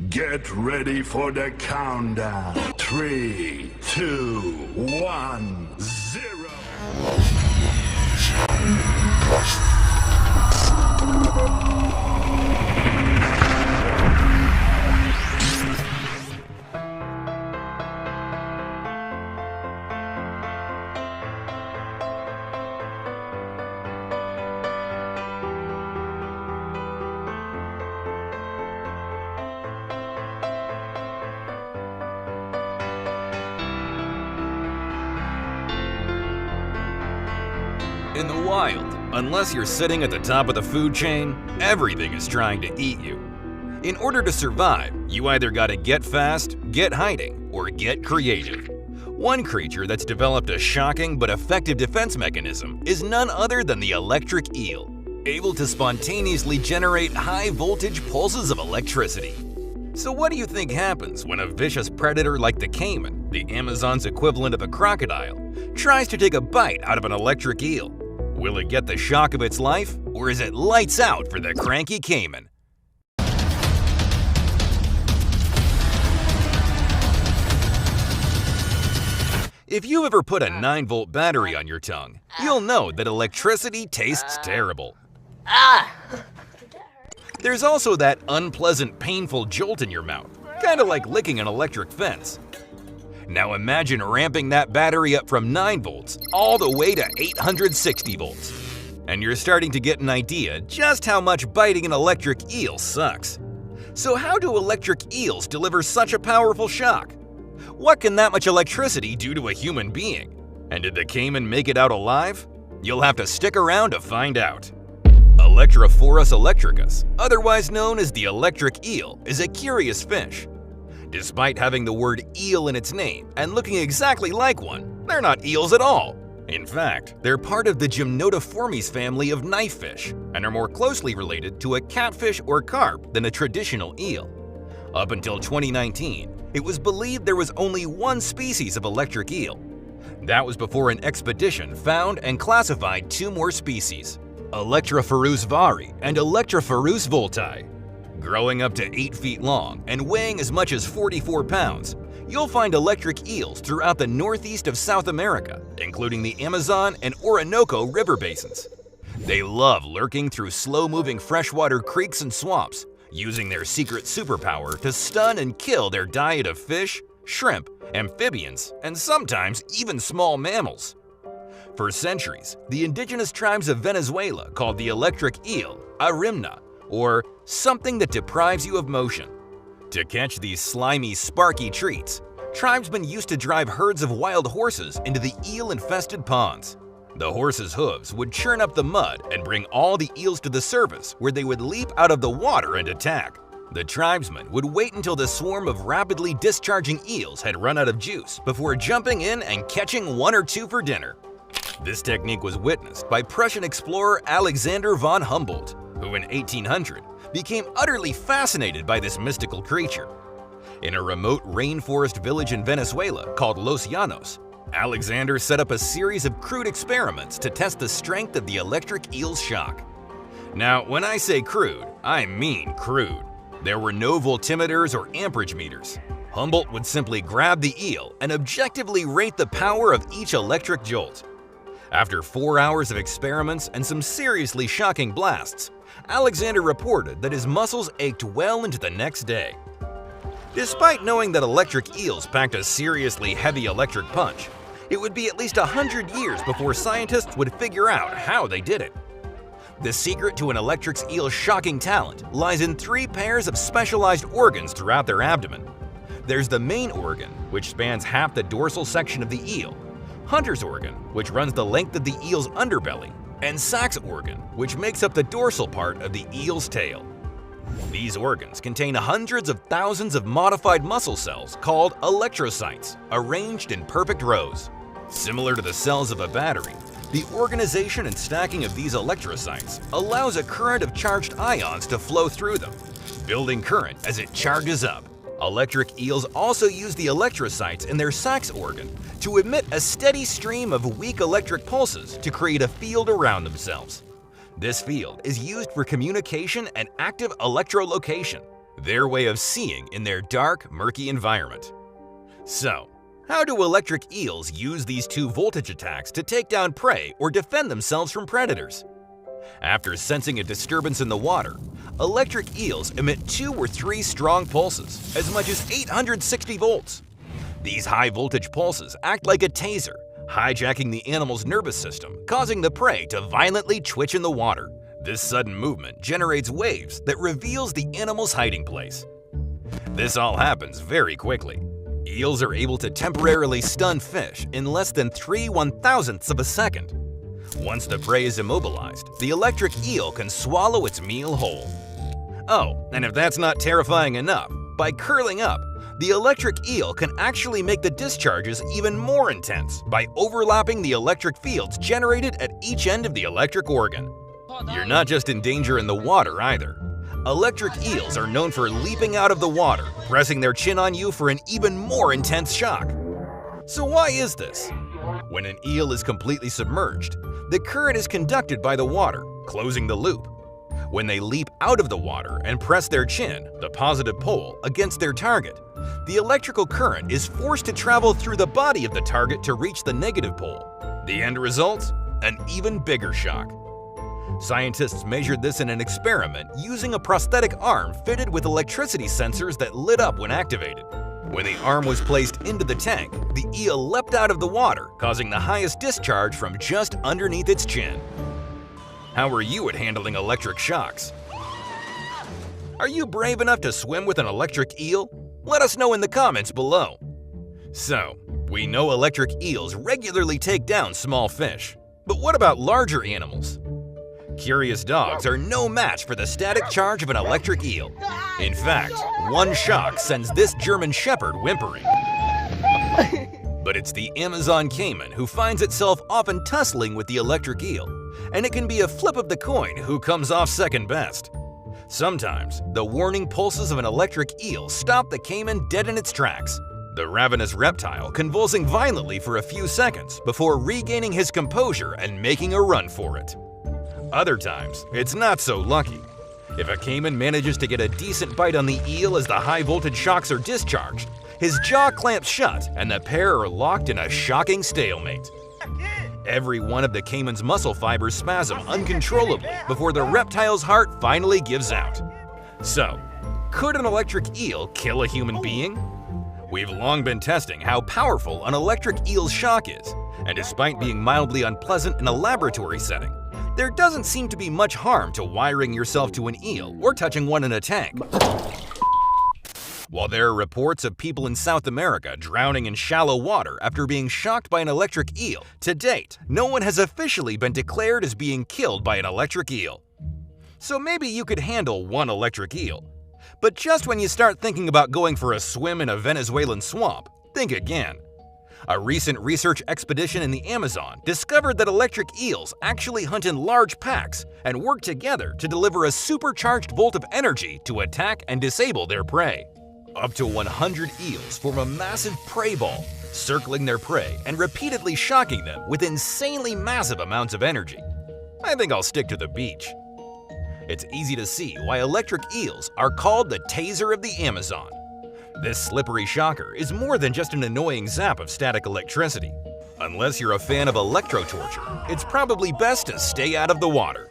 Get ready for the countdown. 3, 2, 1, 0. In the wild, unless you're sitting at the top of the food chain, everything is trying to eat you. In order to survive, you either gotta get fast, get hiding, or get creative. One creature that's developed a shocking but effective defense mechanism is none other than the electric eel, able to spontaneously generate high-voltage pulses of electricity. So what do you think happens when a vicious predator like the caiman, the Amazon's equivalent of a crocodile, tries to take a bite out of an electric eel? Will it get the shock of its life, or is it lights out for the cranky caiman? If you ever put a 9-volt battery on your tongue, you'll know that electricity tastes terrible. There's also that unpleasant, painful jolt in your mouth, kind of like licking an electric fence. Now imagine ramping that battery up from 9 volts all the way to 860 volts. And you're starting to get an idea just how much biting an electric eel sucks. So how do electric eels deliver such a powerful shock? What can that much electricity do to a human being? And did the caiman make it out alive? You'll have to stick around to find out. Electrophorus electricus, otherwise known as the electric eel, is a curious fish. Despite having the word eel in its name and looking exactly like one, they're not eels at all. In fact, they're part of the Gymnotiformes family of knife fish and are more closely related to a catfish or carp than a traditional eel. Up until 2019, it was believed there was only one species of electric eel. That was before an expedition found and classified 2 more species, Electrophorus vari and Electrophorus voltae. Growing up to 8 feet long and weighing as much as 44 pounds, you'll find electric eels throughout the northeast of South America, including the Amazon and Orinoco river basins. They love lurking through slow-moving freshwater creeks and swamps, using their secret superpower to stun and kill their diet of fish, shrimp, amphibians, and sometimes even small mammals. For centuries, the indigenous tribes of Venezuela called the electric eel arimna, or something that deprives you of motion. To catch these slimy, sparky treats, tribesmen used to drive herds of wild horses into the eel-infested ponds. The horses' hooves would churn up the mud and bring all the eels to the surface, where they would leap out of the water and attack. The tribesmen would wait until the swarm of rapidly discharging eels had run out of juice before jumping in and catching 1 or 2 for dinner. This technique was witnessed by Prussian explorer Alexander von Humboldt, who in 1800 became utterly fascinated by this mystical creature. In a remote rainforest village in Venezuela called Los Llanos, Alexander set up a series of crude experiments to test the strength of the electric eel's shock. Now, when I say crude, I mean crude. There were no voltimeters or amperage meters. Humboldt would simply grab the eel and objectively rate the power of each electric jolt. After 4 hours of experiments and some seriously shocking blasts, Alexander reported that his muscles ached well into the next day. Despite knowing that electric eels packed a seriously heavy electric punch, it would be at least 100 years before scientists would figure out how they did it. The secret to an electric eel's shocking talent lies in 3 pairs of specialized organs throughout their abdomen. There's the main organ, which spans half the dorsal section of the eel, Hunter's organ, which runs the length of the eel's underbelly, and Sachs organ, which makes up the dorsal part of the eel's tail. These organs contain hundreds of thousands of modified muscle cells called electrocytes, arranged in perfect rows. Similar to the cells of a battery, the organization and stacking of these electrocytes allows a current of charged ions to flow through them, building current as it charges up. Electric eels also use the electrocytes in their Sachs organ to emit a steady stream of weak electric pulses to create a field around themselves. This field is used for communication and active electrolocation. their way of seeing in their dark, murky environment. So, how do electric eels use these 2 voltage attacks to take down prey or defend themselves from predators? After sensing a disturbance in the water, electric eels emit 2 or 3 strong pulses, as much as 860 volts. These high-voltage pulses act like a taser, hijacking the animal's nervous system, causing the prey to violently twitch in the water. This sudden movement generates waves that reveals the animal's hiding place. This all happens very quickly. Eels are able to temporarily stun fish in less than 3/1000ths of a second. Once the prey is immobilized, the electric eel can swallow its meal whole. Oh, and if that's not terrifying enough, by curling up, the electric eel can actually make the discharges even more intense by overlapping the electric fields generated at each end of the electric organ. You're not just in danger in the water either. Electric eels are known for leaping out of the water, pressing their chin on you for an even more intense shock. So why is this? When an eel is completely submerged, the current is conducted by the water, closing the loop. When they leap out of the water and press their chin, the positive pole, against their target, the electrical current is forced to travel through the body of the target to reach the negative pole. The end result? An even bigger shock. Scientists measured this in an experiment using a prosthetic arm fitted with electricity sensors that lit up when activated. When the arm was placed into the tank, the eel leapt out of the water, causing the highest discharge from just underneath its chin. How are you at handling electric shocks? Are you brave enough to swim with an electric eel? Let us know in the comments below. So, we know electric eels regularly take down small fish. But what about larger animals? Curious dogs are no match for the static charge of an electric eel. In fact, one shock sends this German Shepherd whimpering. But it's the Amazon caiman who finds itself often tussling with the electric eel, and it can be a flip of the coin who comes off second best. Sometimes, the warning pulses of an electric eel stop the caiman dead in its tracks, the ravenous reptile convulsing violently for a few seconds before regaining his composure and making a run for it. Other times, it's not so lucky. If a caiman manages to get a decent bite on the eel as the high-voltage shocks are discharged, his jaw clamps shut and the pair are locked in a shocking stalemate. Every one of the caiman's muscle fibers spasm uncontrollably before the reptile's heart finally gives out. So, could an electric eel kill a human being? We've long been testing how powerful an electric eel's shock is, and despite being mildly unpleasant in a laboratory setting, there doesn't seem to be much harm to wiring yourself to an eel or touching one in a tank. While there are reports of people in South America drowning in shallow water after being shocked by an electric eel, to date, no one has officially been declared as being killed by an electric eel. So maybe you could handle one electric eel. But just when you start thinking about going for a swim in a Venezuelan swamp, think again. A recent research expedition in the Amazon discovered that electric eels actually hunt in large packs and work together to deliver a supercharged bolt of energy to attack and disable their prey. Up to 100 eels form a massive prey ball, circling their prey and repeatedly shocking them with insanely massive amounts of energy. I think I'll stick to the beach. It's easy to see why electric eels are called the taser of the Amazon. This slippery shocker is more than just an annoying zap of static electricity. Unless you're a fan of electro torture, it's probably best to stay out of the water.